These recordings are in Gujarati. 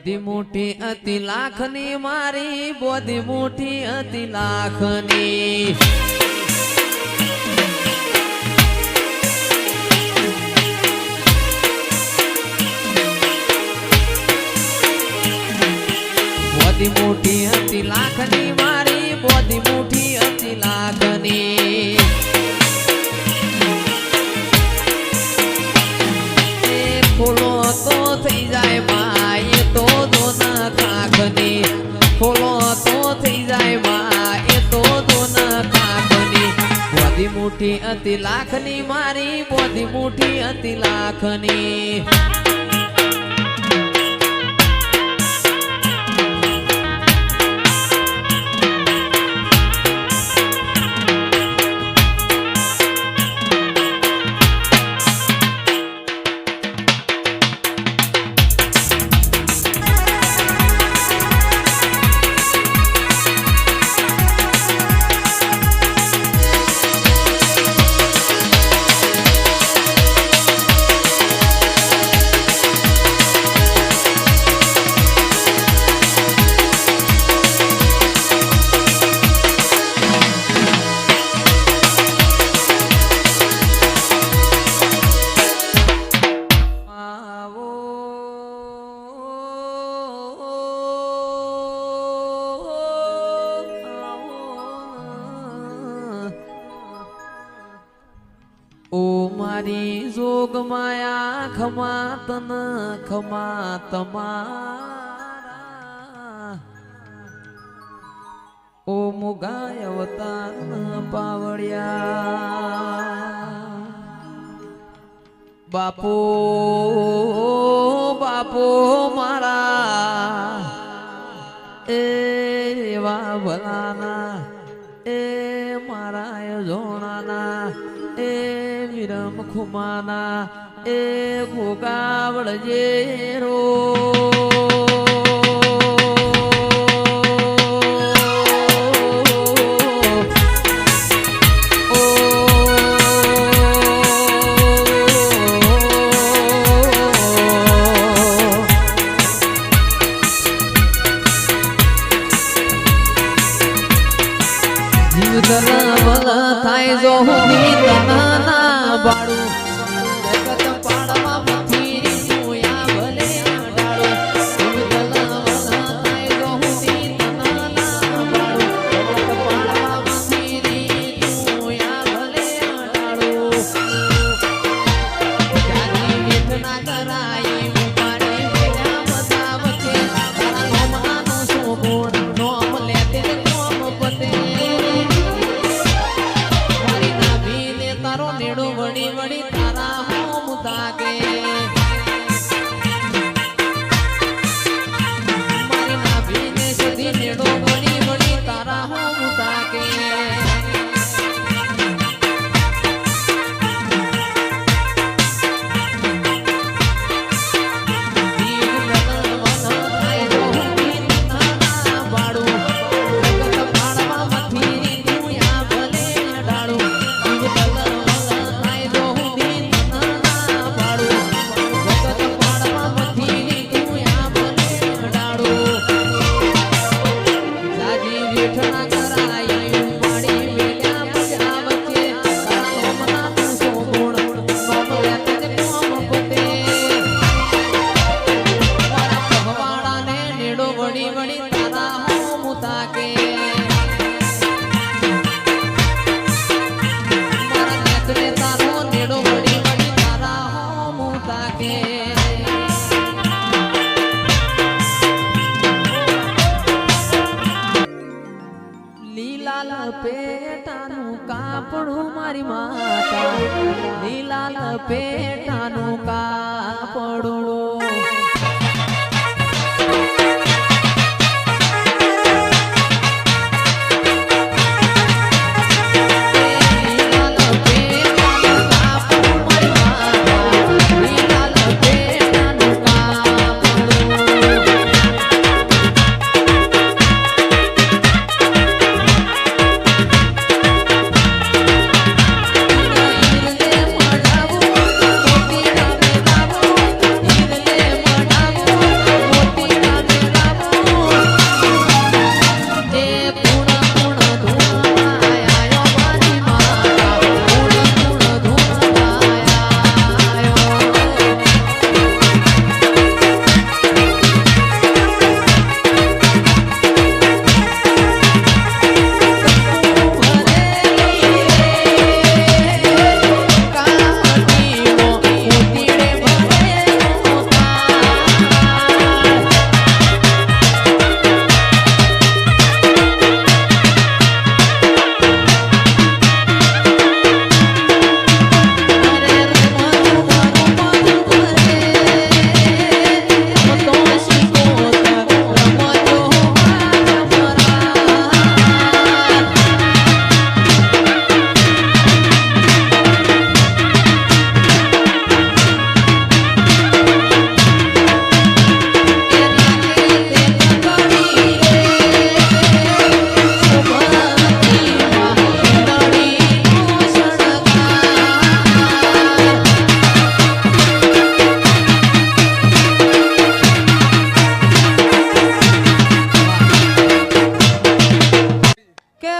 બોધી મોટી અતિ લાખની મારી બોધી મોટી અતિ લાખની બોધી મોટી અતિ લાખની મારી બોધી મોટી અતિ લાખની ફૂલો તો થઈ જાય માય તો દોના કાકની ફૂલો તો થઈ જાય માય તો દોના કાકની બોધી મોટી અતિ લાખની મારી બોધી મોટી અતિ લાખની ઓ મારી જોગ માયા ખમા તન ખમા તમારા ઓ મુગાય અવતાર પાવડિયા બાપો બાપો મારા એવા ભલાના એ મારા જોણાના એ વિરમ ખુમાના એ ભોગાવડજે રો થાય જો હું તના બાળું જગત પાડવા મથી જોયા ભલે આડાળો થાય જો હું તના બાળું જગત પાડવા મથી જોયા ભલે આડાળો જાની વેદના કરાઈ ઉપાડી બેડા બધા વચ્ચે તારા લોમાનો સોગોણ નોમ લેતે નોમ પતે તારો નેડો વળી વળી તારા હોમ તાકે મારી નાભીને સધી નેડો વળી વળી તારા હોમ તાકે લીલા પેટાનું કાપડું મારી માતા લીલા પેટાનું કાપડું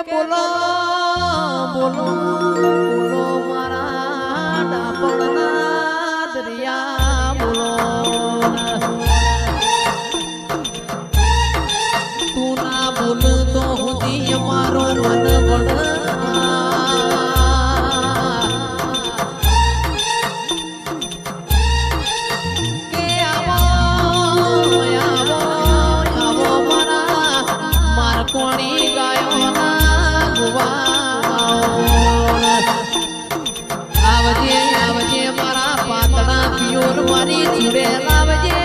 બોલો બોલો બોલો મારા ડાપણના દરિયા બોલો તું ના બોલ તો હુદી મારો મન વળ કે આવો આવો આવો મારા માર કોણી ગાયો ના ગુવા આવજે આવજે મારા પાતળા પિયોર મારી જીવે લાવજે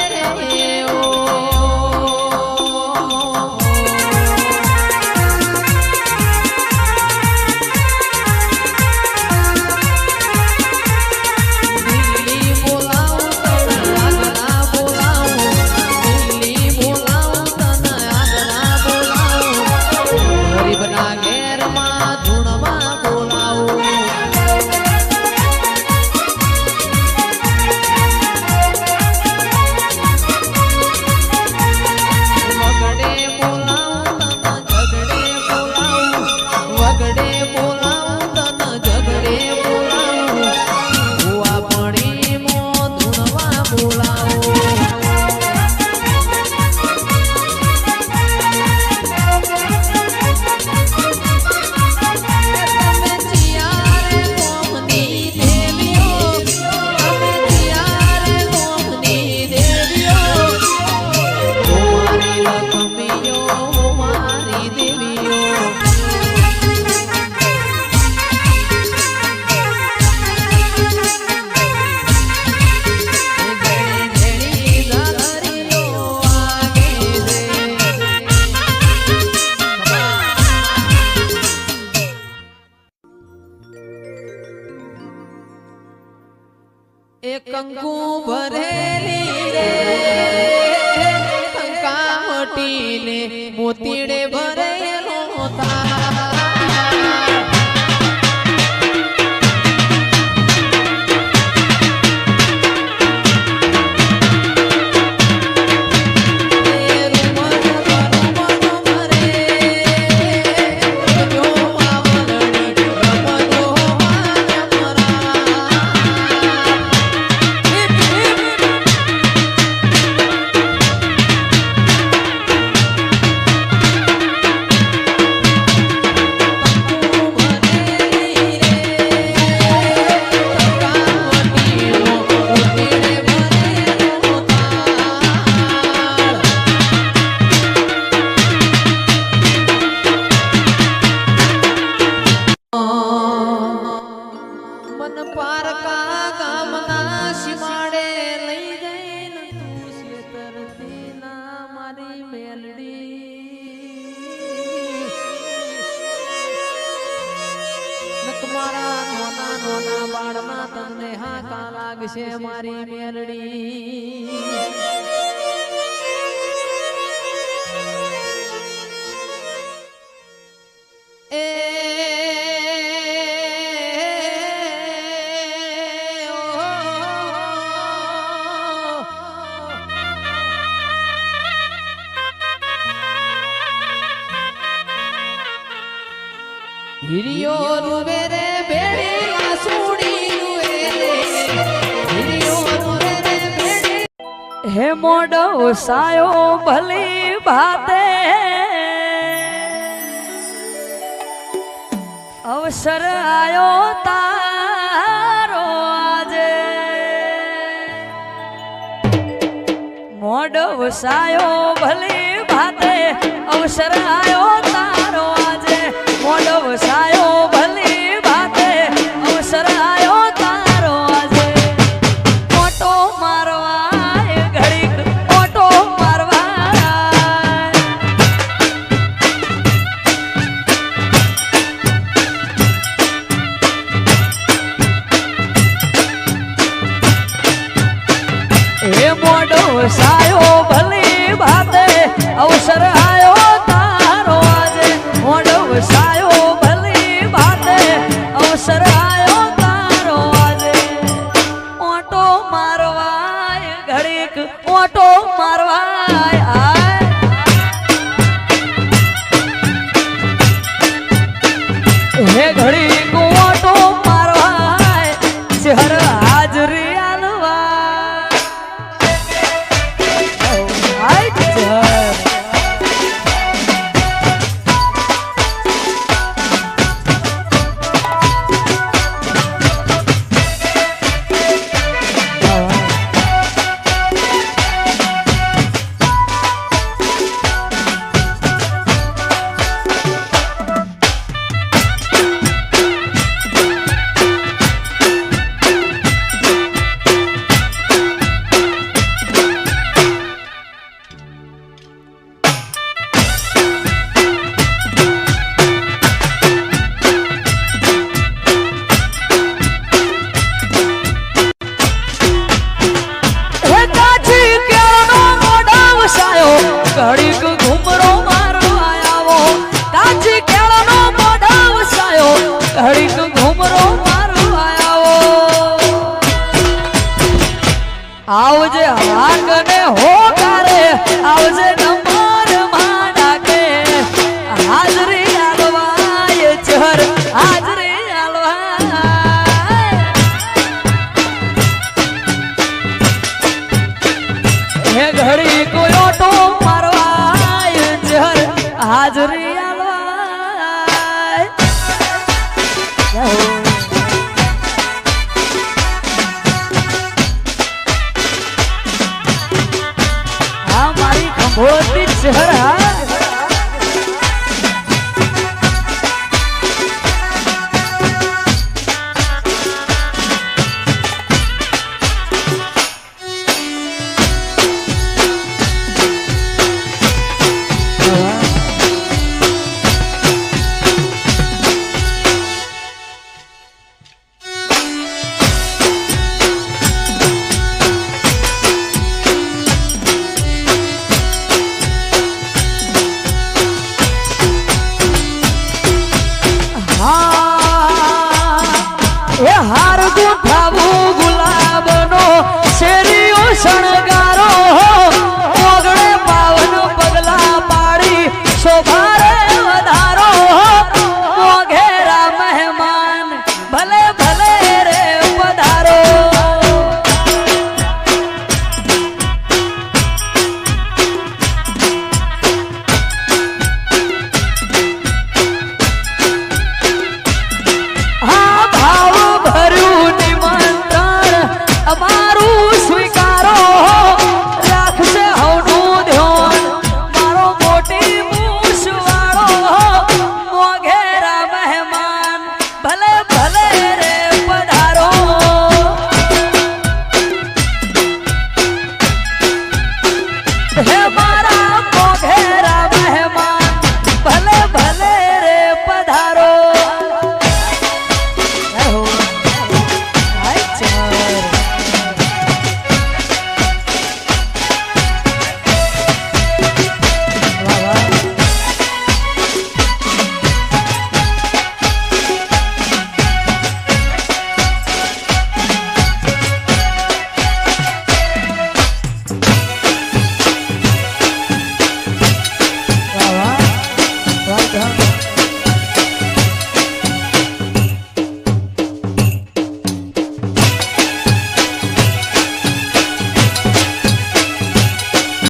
કંકુ ભરેલી રે કંકાવટીને મોતીડે ભરેલો મારા નોના નોના બાળમાં તમને હાકા લાગશે મારી મેલડી એ हिरियो रुवे रे बेड़िया सुड़ी रुवे रे हिरियो रुवे रे बेड़ी हे मोडो सायो भली भाते अवसर आयो तारो आजे मोडो सायो भली भाते अवसर आयो